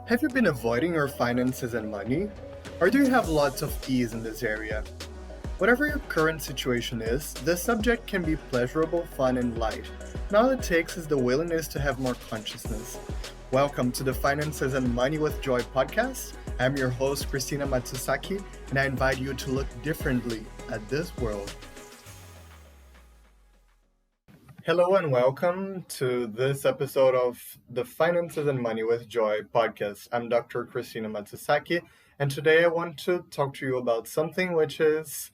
Have you been avoiding your finances and money? Or do you have lots of ease in this area? Whatever your current situation is, this subject can be pleasurable, fun, and light. And all it takes is the willingness to have more consciousness. Welcome to the Finances and Money with Joy podcast. I'm your host, Cristina Matsusaki, and I invite you to look differently at this world. Hello and welcome to this episode of the Finances and Money with Joy podcast. I'm Dr. Cristina Matsusaki, and today I want to talk to you about something which is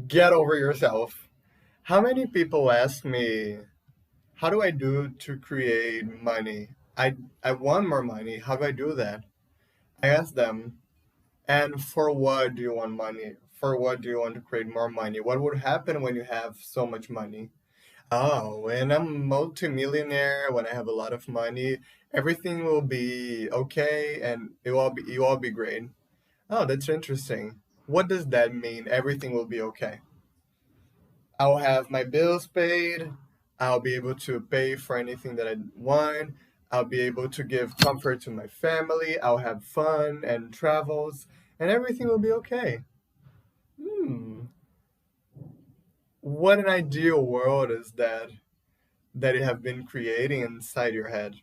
get over yourself. How many people ask me, how do I do to create money? I want more money. How do I do that? I ask them, and for what do you want money? For what do you want to create more money? What would happen when you have so much money? Oh, when I'm multimillionaire, when I have a lot of money, everything will be okay and it will all be great. Oh, that's interesting. What does that mean? Everything will be okay. I'll have my bills paid. I'll be able to pay for anything that I want. I'll be able to give comfort to my family. I'll have fun and travels, and everything will be okay. Hmm. What an ideal world is that you have been creating inside your head.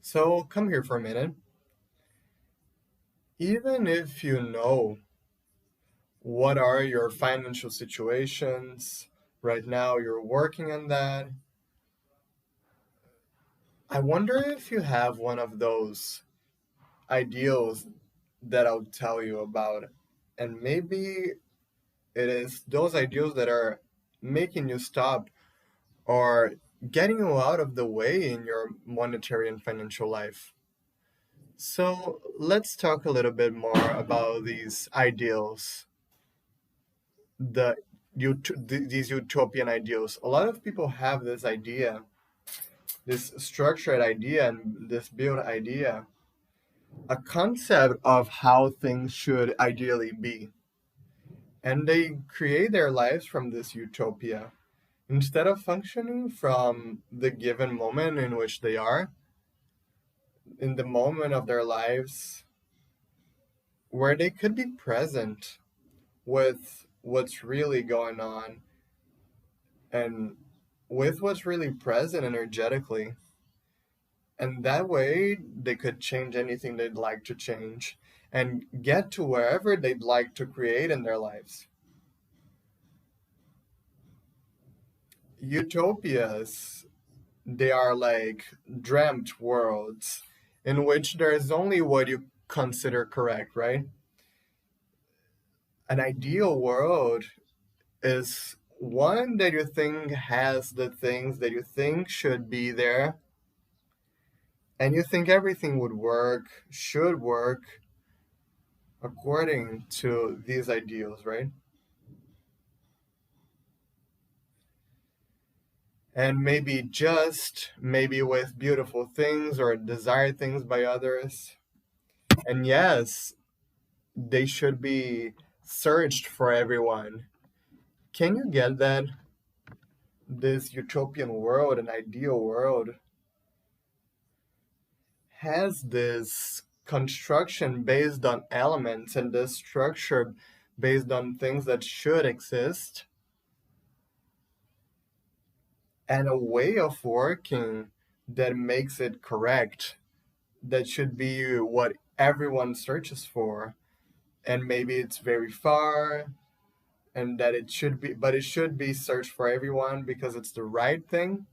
So come here for a minute. Even if you know what are your financial situations right now, you're working on that. I wonder if you have one of those ideals that I'll tell you about. And maybe it is those ideals that are making you stop or getting you out of the way in your monetary and financial life. So let's talk a little bit more about these ideals, these utopian ideals. A lot of people have this idea, this structured idea, and this built idea, a concept of how things should ideally be. And they create their lives from this utopia. Instead of functioning from the given moment in which they are, in the moment of their lives where they could be present with what's really going on and with what's really present energetically. And that way they could change anything they'd like to change and get to wherever they'd like to create in their lives. Utopias, they are like dreamt worlds in which there is only what you consider correct, right? An ideal world is one that you think has the things that you think should be there, and you think everything would work, should work according to these ideals, right? And maybe with beautiful things or desired things by others. And yes, they should be searched for everyone. Can you get that? This utopian world, an ideal world, has this construction based on elements and this structure based on things that should exist, and a way of working that makes it correct, that should be what everyone searches for. And maybe it's very far, and that it should be, but it should be searched for everyone because it's the right thing.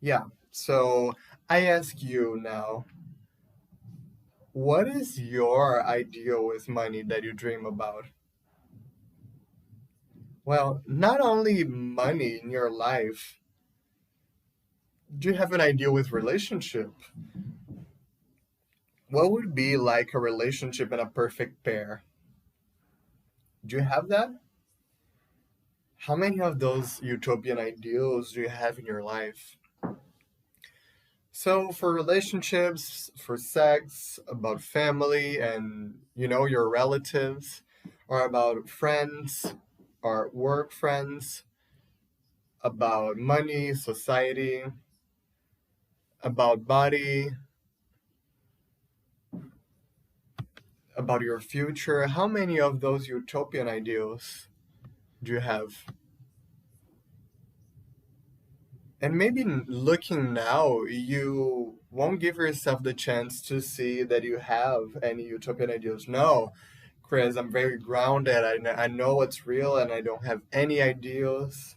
Yeah. So I ask you now, what is your ideal with money that you dream about? Well, not only money in your life, do you have an ideal with relationship? What would be like a relationship in a perfect pair? Do you have that? How many of those utopian ideals do you have in your life? So for relationships, for sex, about family and, your relatives, or about friends or work friends, about money, society, about body, about your future. How many of those utopian ideals do you have? And maybe looking now, you won't give yourself the chance to see that you have any utopian ideals. No, Chris, I'm very grounded. I know what's real and I don't have any ideals.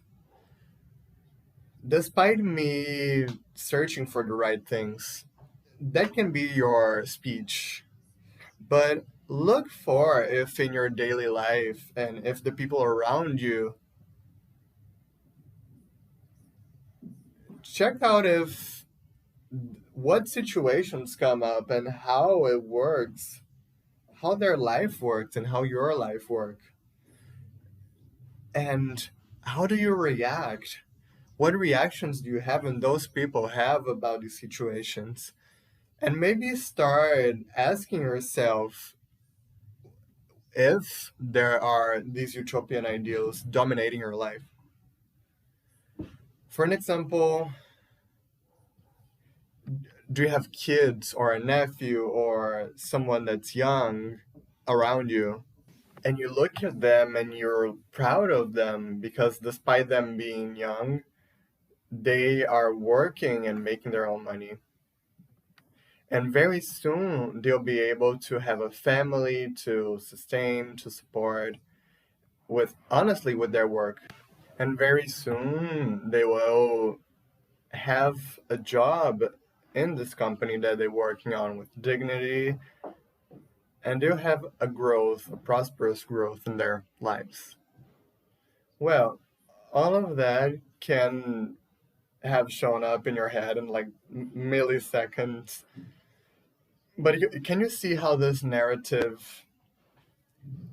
Despite me searching for the right things, that can be your speech. But look for if in your daily life and if the people around you, check out if what situations come up and how it works, how their life works and how your life works. And how do you react? What reactions do you have and those people have about these situations? And maybe start asking yourself if there are these utopian ideals dominating your life. For an example, do you have kids or a nephew or someone that's young around you? And you look at them and you're proud of them because despite them being young, they are working and making their own money. And very soon they'll be able to have a family to sustain, to support with honestly with their work. And very soon they will have a job in this company that they're working on with dignity, and they'll have a growth, a prosperous growth in their lives. Well, all of that can have shown up in your head in like milliseconds. But can you see how this narrative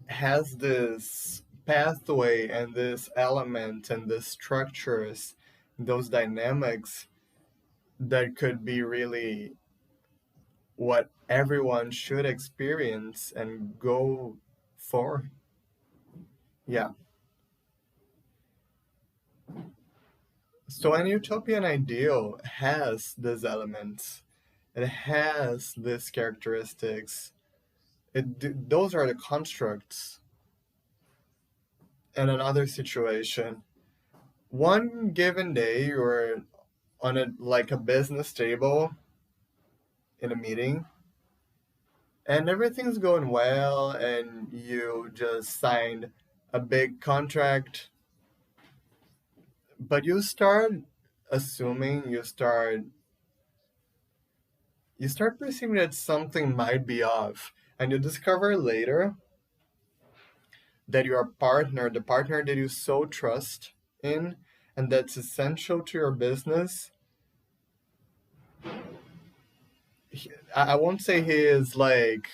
has this pathway and this element and the structures, those dynamics that could be really what everyone should experience and go for? Yeah. So an utopian ideal has these elements. It has these characteristics. Those are the constructs. In another situation, one given day you're on a business table in a meeting, and everything's going well, and you just signed a big contract, but you start assuming, you start perceiving that something might be off, and you discover later that your partner, the partner that you so trust in, and that's essential to your business, I won't say he is like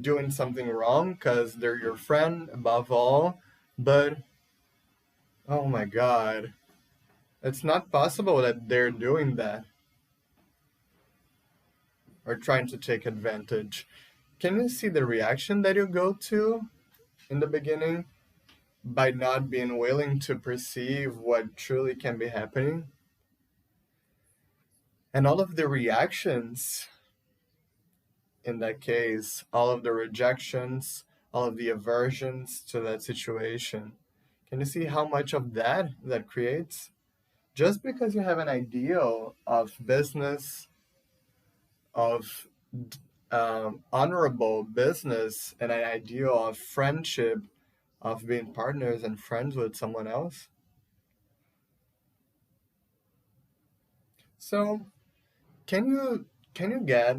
doing something wrong because they're your friend above all, but oh my God, it's not possible that they're doing that or trying to take advantage. Can you see the reaction that you go to in the beginning by not being willing to perceive what truly can be happening? And all of the reactions in that case, all of the rejections, all of the aversions to that situation. Can you see how much of that creates? Just because you have an ideal of business, of honorable business, and an ideal of friendship, of being partners and friends with someone else. So, can you get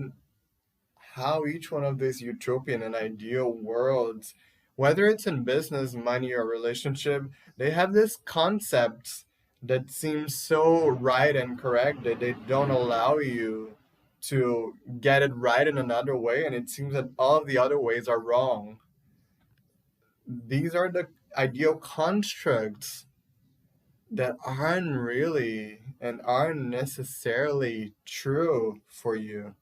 how each one of these utopian and ideal worlds, whether it's in business, money, or relationship, they have these concepts that seem so right and correct that they don't allow you to get it right in another way, and it seems that all of the other ways are wrong. These are the ideal constructs that aren't really and aren't necessarily true for you.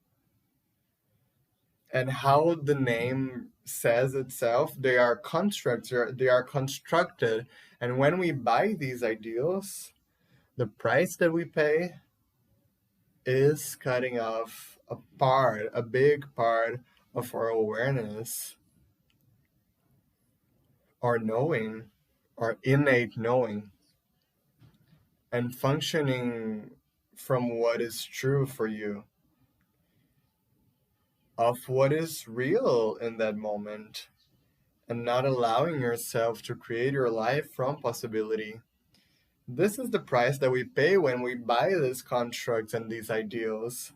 And how the name says itself, they are constructs, they are constructed. And when we buy these ideals, the price that we pay is cutting off a big part of our awareness, our knowing, our innate knowing, and functioning from what is true for you, of what is real in that moment, and not allowing yourself to create your life from possibility. This is the price that we pay when we buy these constructs and these ideals,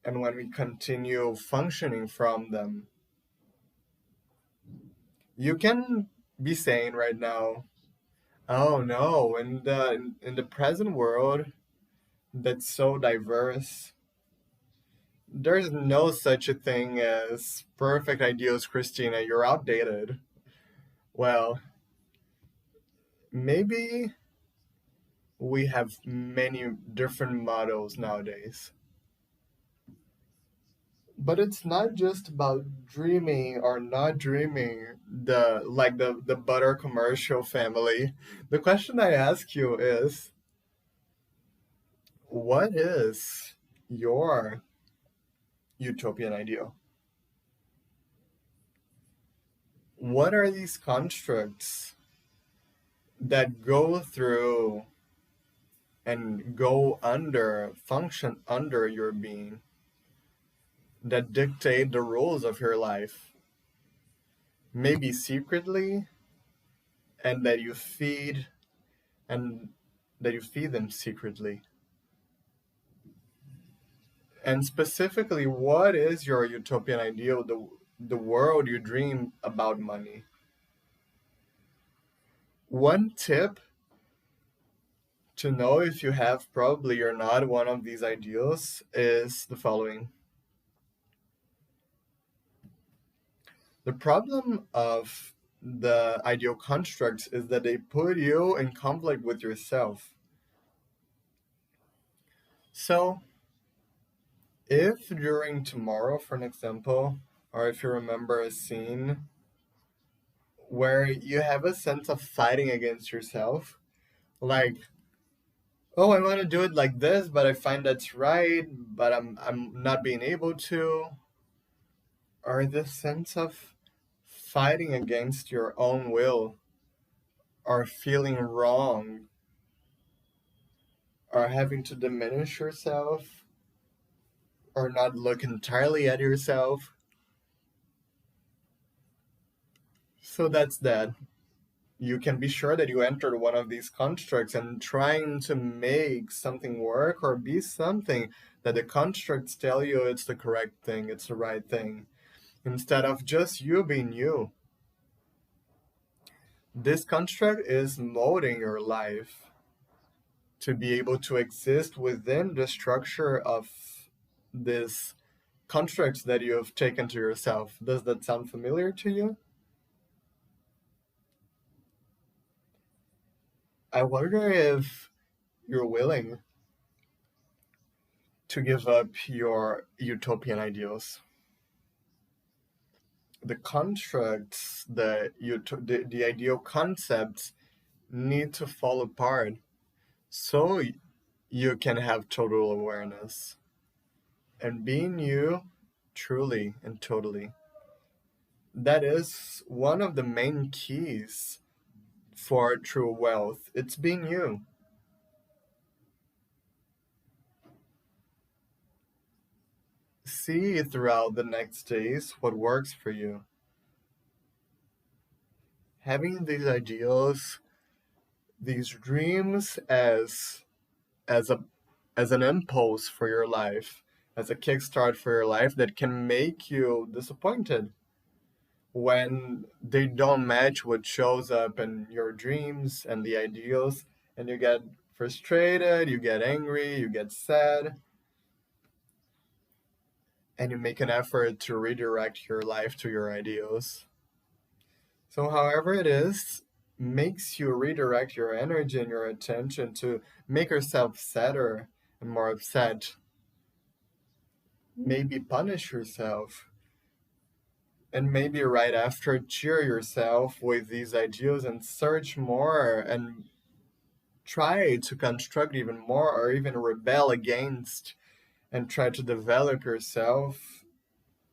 and when we continue functioning from them. You can be saying right now, oh no, in the present world that's so diverse, there's no such a thing as perfect ideals, Christina. You're outdated. Well, maybe we have many different models nowadays. But it's not just about dreaming or not dreaming, the butter commercial family. The question I ask you is, what is your utopian ideal? What are these constructs that go through and go under, function under your being, that dictate the rules of your life? Maybe secretly, and that you feed and that you feed them secretly. And specifically, what is your utopian ideal, the world you dream about money? One tip to know if you have probably or not one of these ideals is the following. The problem of the ideal constructs is that they put you in conflict with yourself. So, if during tomorrow, for an example, or if you remember a scene where you have a sense of fighting against yourself, like, oh, I want to do it like this, but I find that's right, but I'm not being able to, or this sense of fighting against your own will, or feeling wrong, or having to diminish yourself, or not look entirely at yourself. So that's that. You can be sure that you entered one of these constructs and trying to make something work or be something that the constructs tell you it's the correct thing, it's the right thing, instead of just you being you. This construct is molding your life to be able to exist within the structure of this construct that you have taken to yourself. Does that sound familiar to you? I wonder if you're willing to give up your utopian ideals. The constructs, the ideal concepts need to fall apart so you can have total awareness and being you truly and totally. That is one of the main keys for true wealth. It's being you. See throughout the next days what works for you. Having these ideals, these dreams as a as an impulse for your life, as a kickstart for your life that can make you disappointed when they don't match what shows up in your dreams and the ideals, and you get frustrated, you get angry, you get sad, and you make an effort to redirect your life to your ideals. So, however it is, makes you redirect your energy and your attention to make yourself sadder and more upset. Maybe punish yourself. And maybe right after, cheer yourself with these ideals and search more and try to construct even more or even rebel against and try to develop yourself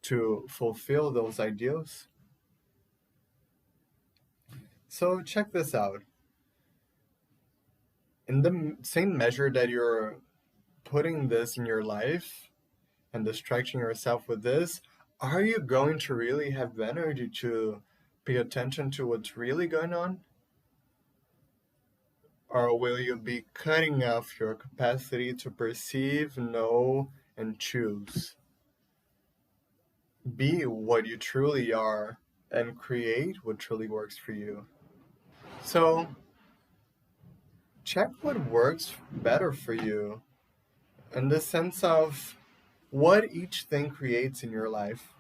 to fulfill those ideals? So check this out. In the same measure that you're putting this in your life and distracting yourself with this, are you going to really have the energy to pay attention to what's really going on? Or will you be cutting off your capacity to perceive, know, and choose? Be what you truly are and create what truly works for you. So, check what works better for you in the sense of what each thing creates in your life.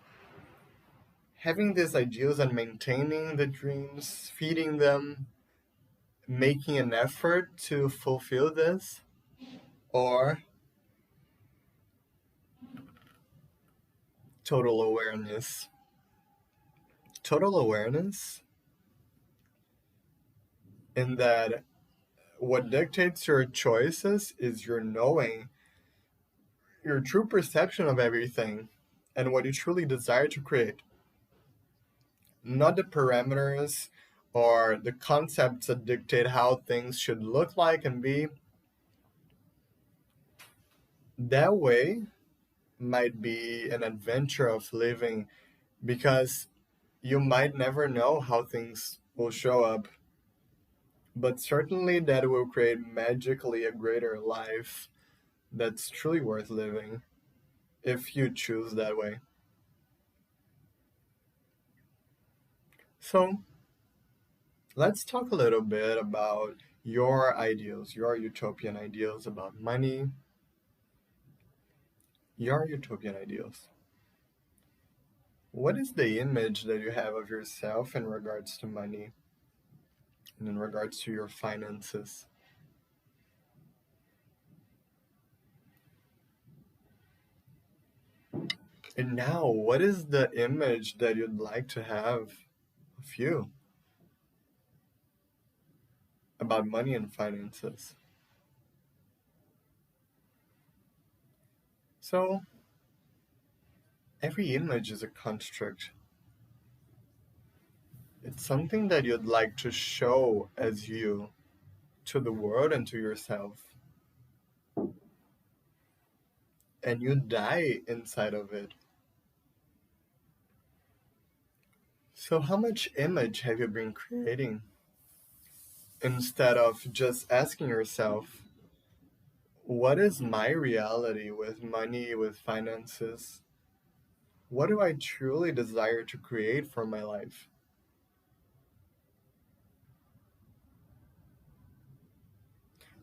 Having these ideals and maintaining the dreams, feeding them, making an effort to fulfill this, or total awareness. Total awareness in that what dictates your choices is your knowing, your true perception of everything, and what you truly desire to create. Not the parameters or the concepts that dictate how things should look like and be. That way might be an adventure of living, because you might never know how things will show up, but certainly that will create magically a greater life that's truly worth living if you choose that way. So let's talk a little bit about your ideals, your utopian ideals about money, your utopian ideals. What is the image that you have of yourself in regards to money and in regards to your finances? And now, what is the image that you'd like to have of you about money and finances? So, every image is a construct. It's something that you'd like to show as you to the world and to yourself. And you die inside of it. So how much image have you been creating? Instead of just asking yourself, what is my reality with money, with finances? What do I truly desire to create for my life?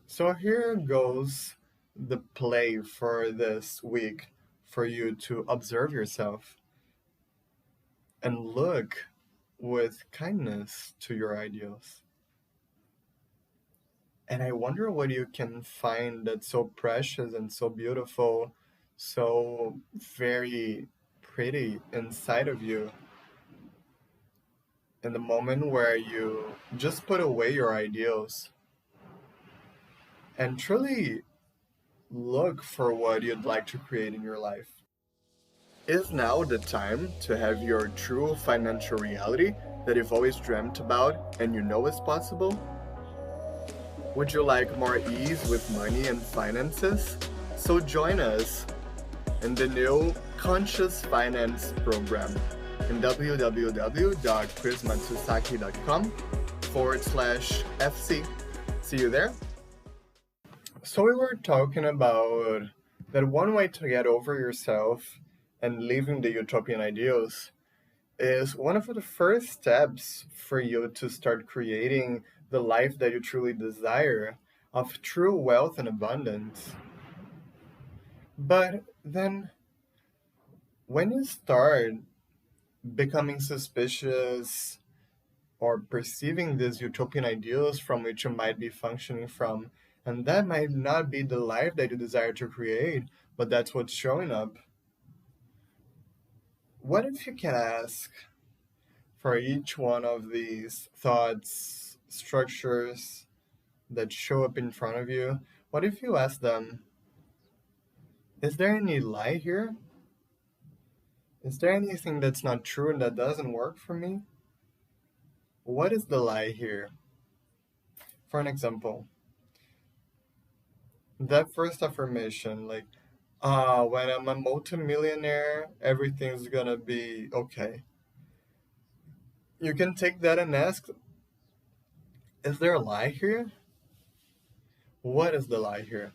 So here goes the play for this week for you to observe yourself and look with kindness to your ideals. And I wonder what you can find that's so precious and so beautiful, so very pretty inside of you in the moment where you just put away your ideals and truly look for what you'd like to create in your life. Is now the time to have your true financial reality that you've always dreamt about and you know is possible? Would you like more ease with money and finances? So join us in the new Conscious Finance program in www.chrismatsusaki.com/FC. See you there. So we were talking about that one way to get over yourself and living the utopian ideals is one of the first steps for you to start creating the life that you truly desire of true wealth and abundance. But then when you start becoming suspicious or perceiving these utopian ideals from which you might be functioning from, and that might not be the life that you desire to create, but that's what's showing up. What if you can ask for each one of these thoughts, structures that show up in front of you? What if you ask them, is there any lie here? Is there anything that's not true and that doesn't work for me? What is the lie here? For an example, that first affirmation, like, when I'm a multimillionaire, everything's gonna be okay. You can take that and ask, is there a lie here? What is the lie here?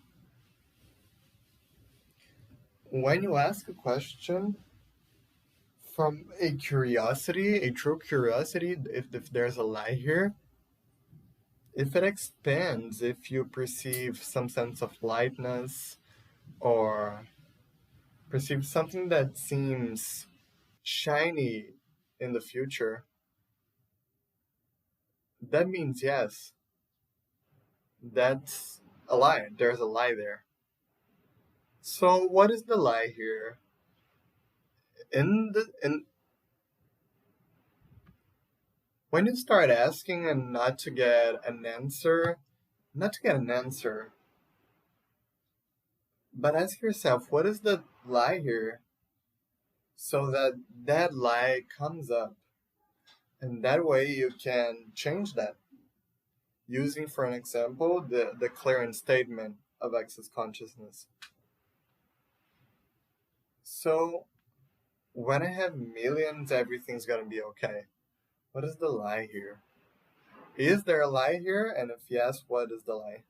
When you ask a question from a curiosity, a true curiosity, if there's a lie here, if it expands, if you perceive some sense of lightness or perceive something that seems shiny in the future, that means yes, that's a lie. There's a lie there. So what is the lie here? In when you start asking and not to get an answer, but ask yourself, what is the lie here? So that that lie comes up, and that way you can change that using, for an example, the clearance statement of access consciousness. So when I have millions, everything's gonna be okay. What is the lie here? Is there a lie here? And if yes, what is the lie?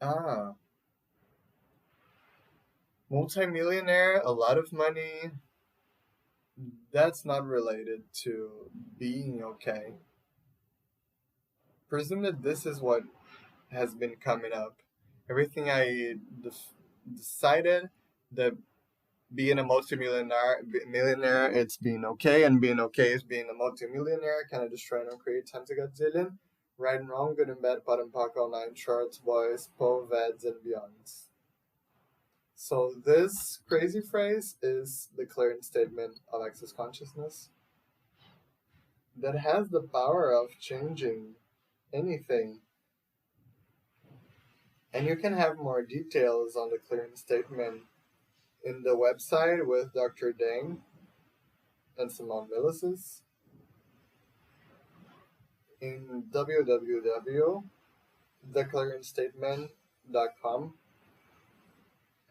Ah, multimillionaire, a lot of money, that's not related to being okay. Presume that this is what has been coming up. Everything I decided that being a millionaire, it's being okay, and being okay is being a multimillionaire. Kind of just trying to create times a gazillion. Right and wrong, good and bad, pot and pock, all nine shorts, boys, po, veds, and beyonds. So this crazy phrase is the clearing statement of access consciousness that has the power of changing anything. And you can have more details on the clearing statement in the website with Dr. Deng and Simone Millicis in www.theclearingstatement.com,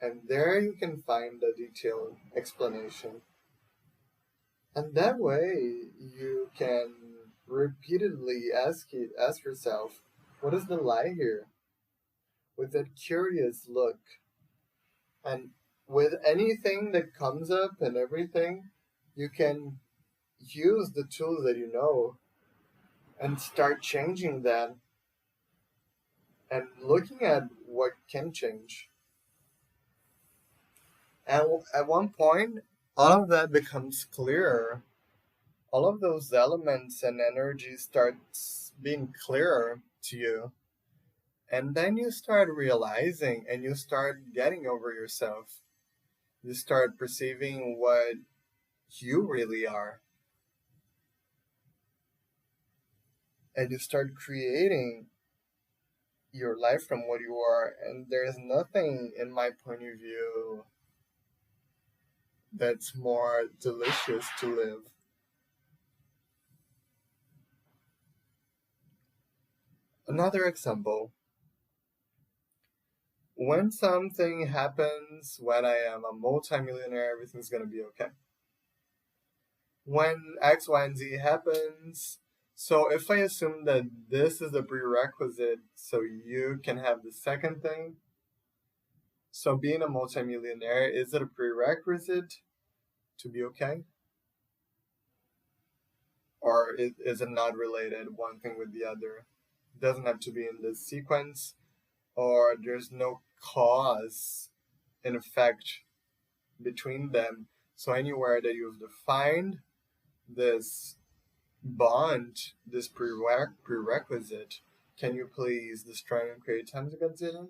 and there you can find a detailed explanation. And that way you can repeatedly ask yourself, what is the lie here? With that curious look. And with anything that comes up and everything, you can use the tools that you know and start changing that and looking at what can change. And at one point, all of that becomes clearer. All of those elements and energies start being clearer to you. And then you start realizing and you start getting over yourself. You start perceiving what you really are. And you start creating your life from what you are. And there's nothing, in my point of view, that's more delicious to live. Another example. When something happens, when I am a multimillionaire, everything's going to be okay. When X, Y, and Z happens, so if I assume that this is a prerequisite so you can have the second thing, so being a multimillionaire, is it a prerequisite to be okay? Or is it not related, one thing with the other? It doesn't have to be in this sequence, or there's no cause and effect between them. So anywhere that you've defined this bond, this prerequisite, can you please destroy and create times a gazillion?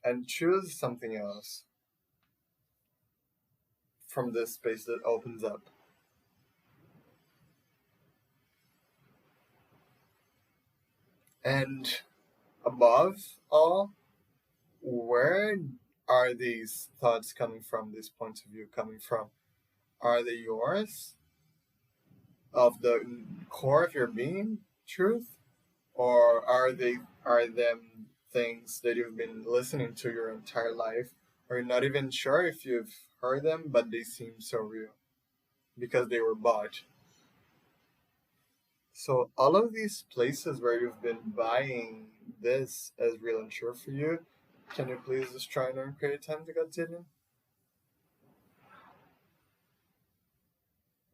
And choose something else from this space that opens up. And above all, where are these thoughts coming from, these points of view coming from? Are they yours? Of the core of your being, truth? Or are them things that you've been listening to your entire life, or you're not even sure if you've heard them, but they seem so real because they were bought? So all of these places where you've been buying this as real and true for you, can you please just try and create time to continue?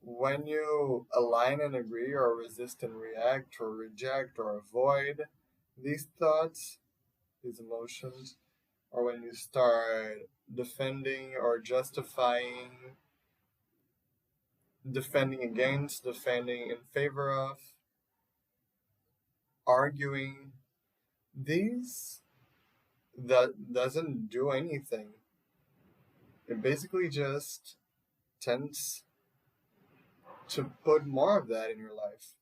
When you align and agree, or resist and react, or reject or avoid these thoughts, these emotions, or when you start defending or justifying, defending against, defending in favor of, arguing, that doesn't do anything. It basically just tends to put more of that in your life.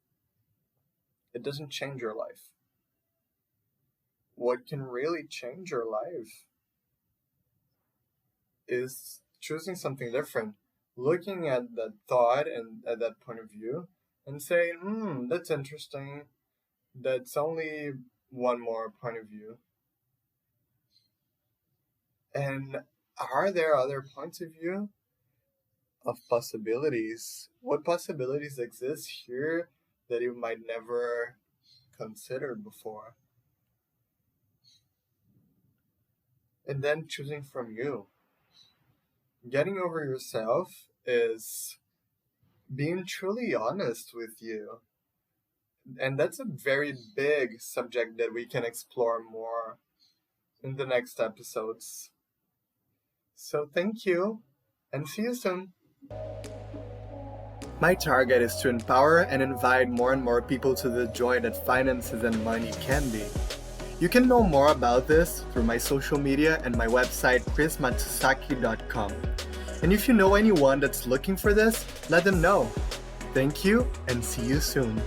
It doesn't change your life. What can really change your life is choosing something different, looking at that thought and at that point of view and saying, that's interesting. That's only one more point of view. And are there other points of view of possibilities? What possibilities exist here that you might never consider before? And then choosing from you. Getting over yourself is being truly honest with you. And that's a very big subject that we can explore more in the next episodes. So thank you, and see you soon. My target is to empower and invite more and more people to the joy that finances and money can be. You can know more about this through my social media and my website, chrismatsusaki.com. And if you know anyone that's looking for this, let them know. Thank you, and see you soon.